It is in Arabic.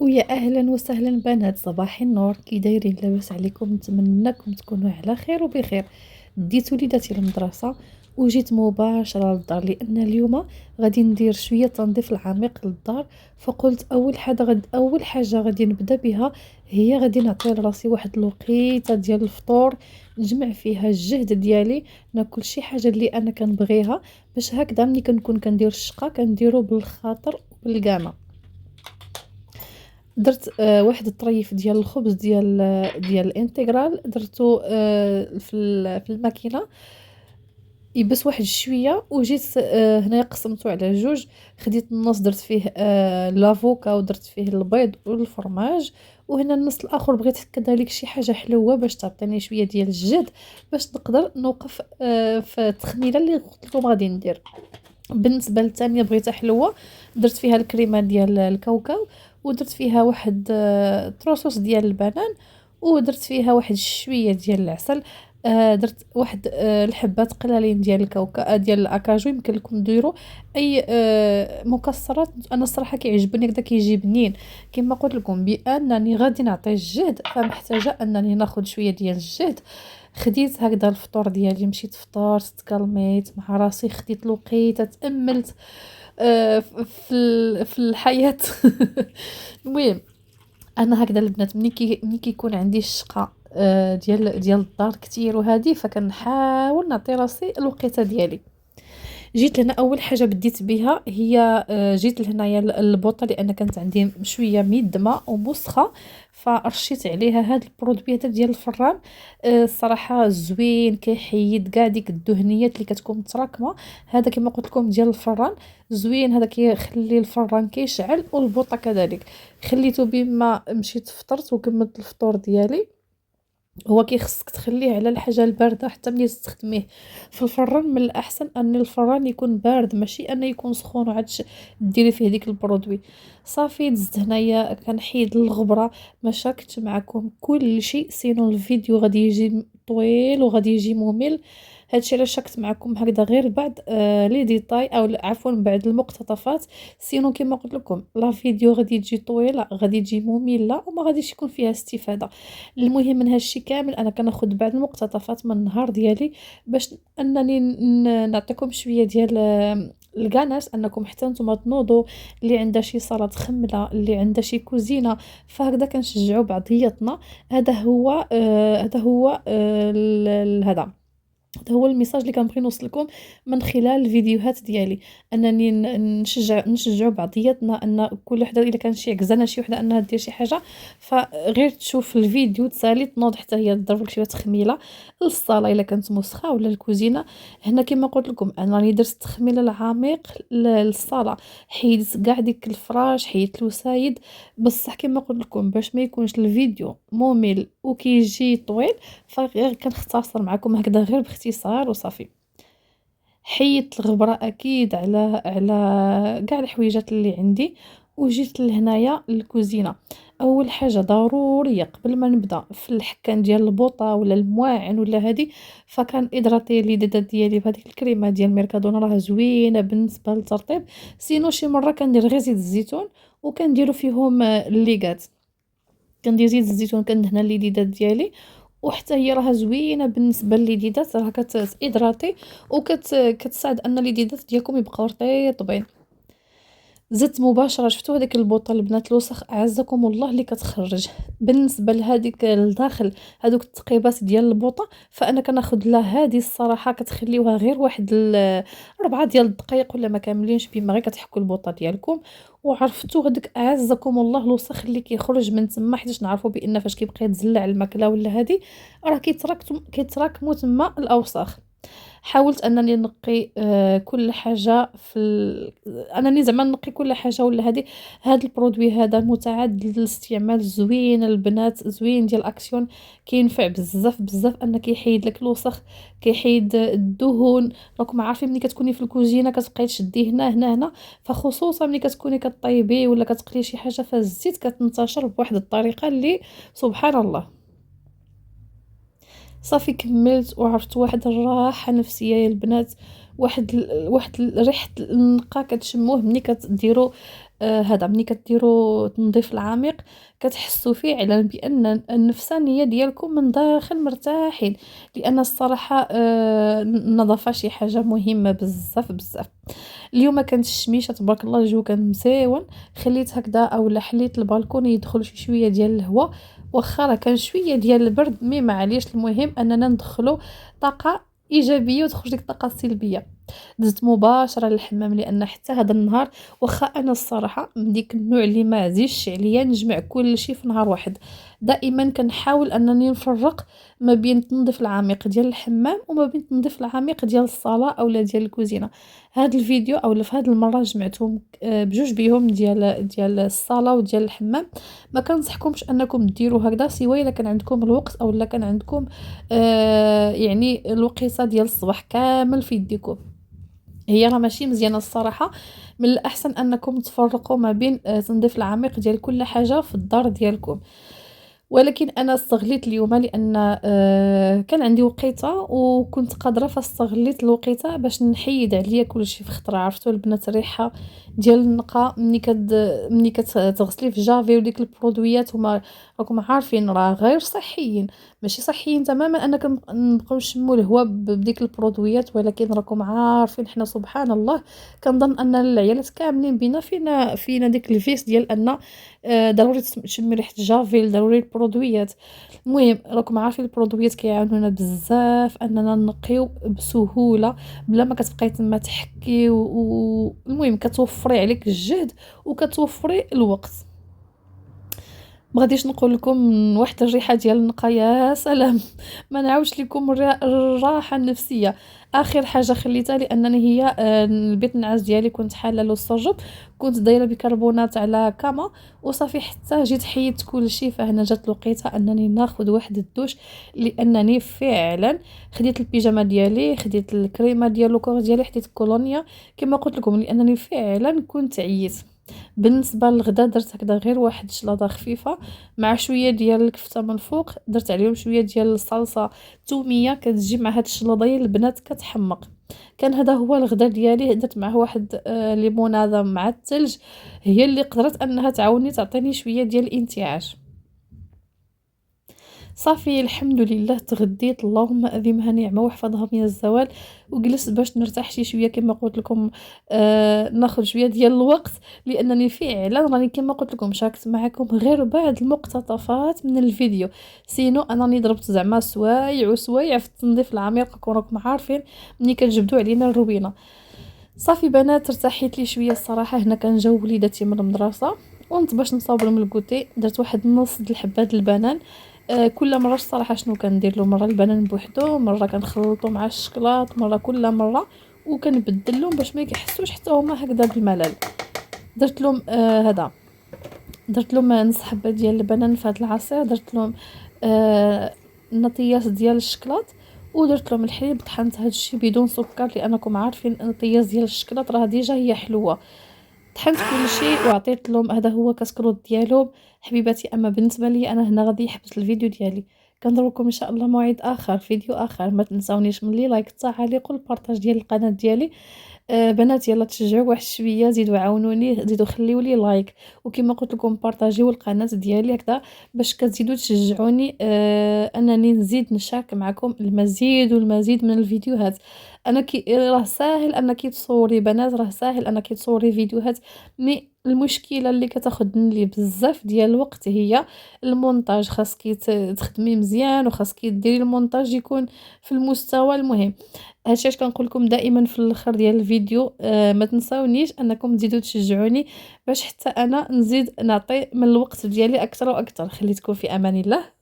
ويا اهلا وسهلا بنات، صباح النور. كي دايرين؟ لاباس عليكم؟ نتمنىكم تكونوا على خير وبخير. ديت وليداتي المدرسه وجيت مباشره للدار، لان اليوم غادي ندير شويه تنظيف العميق للدار. فقلت اول حاجه غادي نبدا بها هي غادي نعطي لراسي واحد الوقيته ديال الفطور، نجمع فيها الجهد ديالي، ناكل شي حاجه اللي انا كنبغيها، باش هكذا ملي كنكون كندير الشقه كنديرو بالخاطر وبالقامه. درت واحد الطريف ديال الخبز ديال الانتغرال، درتو في الماكينه يبس واحد شويه، وجيت هنايا قسمته على جوج. خديت النص درت فيه لافوكا، ودرت فيه البيض والفرماج، وهنا النص الاخر بغيت كذلك شي حاجه حلوه باش تعطيني شويه ديال الجهد، باش نقدر نوقف في التخميله اللي قلت لكم غادي ندير. بالنسبه للثانيه بغيتها حلوه، درت فيها الكريمه ديال الكاوكاو، ودرت فيها واحد طروسوس ديال البنان، ودرت فيها واحد شويه ديال العسل. درت واحد الحبات قلالين ديال الكاوكاو ديال الاكاجو. يمكن لكم ديروا اي مكسرات، انا الصراحه كيعجبني هكذا كيجي بنين. كما قلت لكم بانني غادي نعطي الجهد، فمحتاجه انني ناخذ شويه ديال الجهد. خديت هكذا الفطور ديالي، مشيت فطرت، تكلميت مع راسي، خديت الوقيته، تاملت في الحياه. المهم، انا هكذا البنات ملي كيكون عندي الشقه ديال الدار كتير وهادي، فكنحاول نعطي راسي الوقيته ديالي. جيت لهنا اول حاجه بديت بها هي جيت لهنايا البوطه، لان كانت عندي شويه ميدمه ومسخه، فرشيت عليها هاد البرودوي هذا ديال الفران. الصراحه زوين، كيحيد كاع ديك الدهنيات اللي كتكون متراكمه. هذا كما قلت لكم ديال الفران زوين، هذا كيخلي الفران كيشعل، والبوطه كذلك. خليته بما مشيت فطرت وكملت الفطور ديالي. هو كيخصك تخليه على الحاجه البارده حتى ملي تستخدميه في الفران. من الاحسن ان الفران يكون بارد، ماشي انه يكون سخون وعاد ديري فيه ديك البرودوي. صافي دزت هنايا كنحيد الغبره. ما شاركتش معكم كل شيء، سينو الفيديو غادي يجي طويل وغادي يجي ممل. هادشي علاش شاركت معكم هكذا غير بعد لي ديتاي، او عفوا بعد المقتطفات. سينو كما قلت لكم لا فيديو غادي تجي طويله، غادي تجي ممله، وما غاديش يكون فيها استفاده. المهم من هالشي كامل انا كناخذ بعض المقتطفات من النهار ديالي، باش انني نعطيكم شويه ديال الكاناس، انكم حتى نتوما تنوضوا، اللي عندها شي صاله خمله، اللي عندها شي كوزينه، فهكذا كنشجعوا بعضياتنا. هذا هو الميساج اللي كنبغي نوصلكم من خلال الفيديوهات ديالي، انني نشجعوا بعضياتنا، ان كل وحده الا كان شي عكزانه شي وحده انها دير شي حاجه، فغير تشوف الفيديو تسالي تنوض حتى هي تضرب لك شويه تخميله للصاله الا كانت مسخه، ولا الكوزينه. هنا كما قلت لكم انا راني درت التخميل العميق للصاله، حيدت كاع ديك الفراش، حيدت الوسايد. بصح كما قلت لكم باش ما يكونش الفيديو ممل وكيجي طويل، فغير كنختصر معكم هكذا غير باختصار وصافي. حيدت الغبره اكيد على كاع الحويجات اللي عندي، وجيت لهنايا للكوزينه. اول حاجه ضروريه قبل ما نبدا في الحكان ديال البوطه ولا المواعن ولا هذه، فكان ادراتي اليدات ديالي بهذيك الكريمه ديال ميركادونا، راه زوينه بالنسبه للترطيب. سينو شي مره كندير غير زيت الزيتون وكنديروا فيهم الليغات، كندير زيت الزيتون كندهن اليدات ديالي، وحتى هي راها زوينه بالنسبه لليدات، راها كتهيدراتي كتساعد ان اليدات ديالكم يبقاو رطيبين. زدت مباشره، شفتوا هذيك البوطه البنات الوسخ اعزكم الله اللي كتخرج. بالنسبه لهذيك الداخل هذوك التقيبات ديال البوطه، فانا كناخذ لها هذه الصراحه كتخليوها غير واحد 4 ديال الدقائق ولا ما كاملينش، بما غير كتحكوا البوطه ديالكم. وعرفتوا هذاك اعزكم الله الوسخ اللي كيخرج من تما، حيت نعرفوا بان فاش كيبقى يتزلع الماكله ولا هذه راه كيتراكموا تما الاوساخ. حاولت انني نقي كل حاجه انني زعما نقي كل حاجه ولا هذه. هذا البرودوي هذا متعدد الاستعمال، زوين البنات، زوين ديال اكسيون، كينفع بزاف بزاف، ان كيحيد لك الوسخ، كيحيد الدهون. راكم عارفين ملي كتكوني في الكوزينه كتبقاي تشدي هنا، فخصوصا ملي كتكوني كطيبي ولا كتقلي شي حاجه، فالزيت كتنتشر بواحد الطريقه اللي سبحان الله. صافي كملت وعرفت واحد الراحه نفسيه يا البنات، واحد ريحه النقا كتشموه ملي كديروا هذا ملي كديروا التنظيف العميق كتحسوا فعلا بان النفسانيه ديالكم من داخل مرتاحين، لان الصراحه النظافه شي حاجه مهمه بزاف بزاف. اليوم كانت الشميشه تبارك الله، الجو كان مزيون، خليت هكذا اولا حليت البالكون يدخل شويه ديال الهواء، واخا راه كان شويه ديال البرد مي معليش، المهم اننا ندخلوا طاقه ايجابيه وتخرج ديك الطاقه السلبيه. دزت مباشره للحمام، لان حتى هذا النهار واخا انا الصراحه من ديك النوع اللي ما عزيزش عليا نجمع كل شيء في نهار واحد، دائما كنحاول انني نفرق ما بين التنظيف العميق ديال الحمام وما بين التنظيف العميق ديال الصاله اولا ديال الكوزينه. هذا الفيديو اولا في هذه المره جمعتهم بجوج بيهم ديال الصاله وديال الحمام. ما كنصحكمش انكم ديروا هكذا سوى الا كان عندكم الوقت اولا كان عندكم يعني الوقيته ديال الصباح كامل في يديكم. هي راه ماشي مزيانه الصراحه، من الاحسن انكم تفرقوا ما بين التنظيف العميق ديال كل حاجه في الدار ديالكم. ولكن انا استغليت اليوم لان كان عندي وقيته وكنت قادره، فاستغليت الوقيته باش نحيد عليا كلشي في خطره. عرفتوا البنات الريحه ديال النقا ملي كتغسلي في جافي وديك البرودويات هما راكم عارفين راه غير صحيين، ماشي صحيين تماما انك نبقاو نشموا الهواء بديك البرودويات، ولكن راكم عارفين حنا سبحان الله كنظن ان العيالات كاملين بينا فينا ديك الفيس ديال ان ضروري تشمي ريحه جافيل، ضروري البرودويات. المهم راكم عارفين البرودويات كيعاونونا بزاف اننا نقيو بسهوله بلا ما كتبقاي تما تحكي المهم كتوفري عليك الجهد وكتوفري الوقت. ما غاديش نقول لكم واحد الريحه ديال النقا يا سلام، ما نعاودش لكم الراحه النفسيه. اخر حاجه خليتها لانني هي البيت النعاس ديالي كنت حاله له السرجب، كنت دايره بيكربونات على كاما وصافي حتى جيت حيدت كل شيء. فهنا جات الوقيته انني ناخذ واحد الدوش، لانني فعلا خديت البيجامه ديالي، خديت الكريمه ديال لوكور ديالي، حديت كولونيا كما قلت لكم لانني فعلا كنت عييت. بالنسبه للغدا درت هكذا غير واحد شلاضه خفيفه مع شويه ديال الكفته من الفوق، درت عليهم شويه ديال الصلصه توميه كتجي مع هاد الشلاضيه البنات كتحمق. كان هذا هو الغدا ديالي. درت معه واحد ليموناده مع الثلج، هي اللي قدرت انها تعاوني تعطيني شويه ديال الانتعاش. صافي الحمد لله تغديت، اللهم اديمها نعمه واحفظها من الزوال، وجلست باش نرتاح شي شويه كما قلت لكم. ناخذ شويه ديال الوقت لانني فعلا راني كما قلت لكم شاركت معكم غير بعض المقتطفات من الفيديو، سينو انني ضربت زعما سوايع وسوايع في التنظيف العميق. راكم عارفين ملي كتجبدوا علينا الروبينه. صافي بنات ارتحيت لي شويه الصراحه. هنا كان جو وليداتي من المدرسه وانت باش نصاوب لهم الكوتي، درت واحد نص د الحبات البنان. كل مره الصراحه شنو كندير له، مره البنان بوحدو، مره كنخلطو مع الشكلاط، مره كل مره وكنبدل لهم باش ما يحسوش حتى هما هكذا بالملل. درت لهم درت لهم نص حبه ديال البنان في هذا العصير، درت لهم نطياس ديال الشكلاط، ودرت لهم الحليب. طحنت هذا الشيء بدون سكر لانكم عارفين النطياس ديال الشكلاط راه ديجا هي حلوه. طحنت كل شيء وعطيت لهم. هذا هو كسكروت ديالهم حبيباتي. اما بالنسبه لي انا هنا غادي حبس الفيديو ديالي، كنضربكم ان شاء الله موعد اخر فيديو اخر. ما تنساونيش من لي لايك، التعاليق والبارطاج ديال القناه ديالي. بنات يلا تشجعوا واحد شويه، زيدوا عاونوني، زيدوا خليوا لي لايك، وكما قلت لكم بارطاجيو القناه ديالي هكذا باش كتزيدوا تشجعوني انني نزيد نشارك معكم المزيد والمزيد من الفيديوهات. انا راه ساهل انك تصوري بنات، راه ساهل انك تصوري فيديوهات، مي المشكله اللي كتاخذ لي بزاف ديال الوقت هي المونتاج. خاصك تخدمي مزيان وخاصك ديري المونتاج يكون في المستوى المهم. هادشي اش كنقول لكم دائما في الاخر ديال الفيديو. ما تنساونيش انكم تزيدوا تشجعوني باش حتى انا نزيد نعطي من الوقت ديالي اكثر واكثر. خليتكم في امان الله.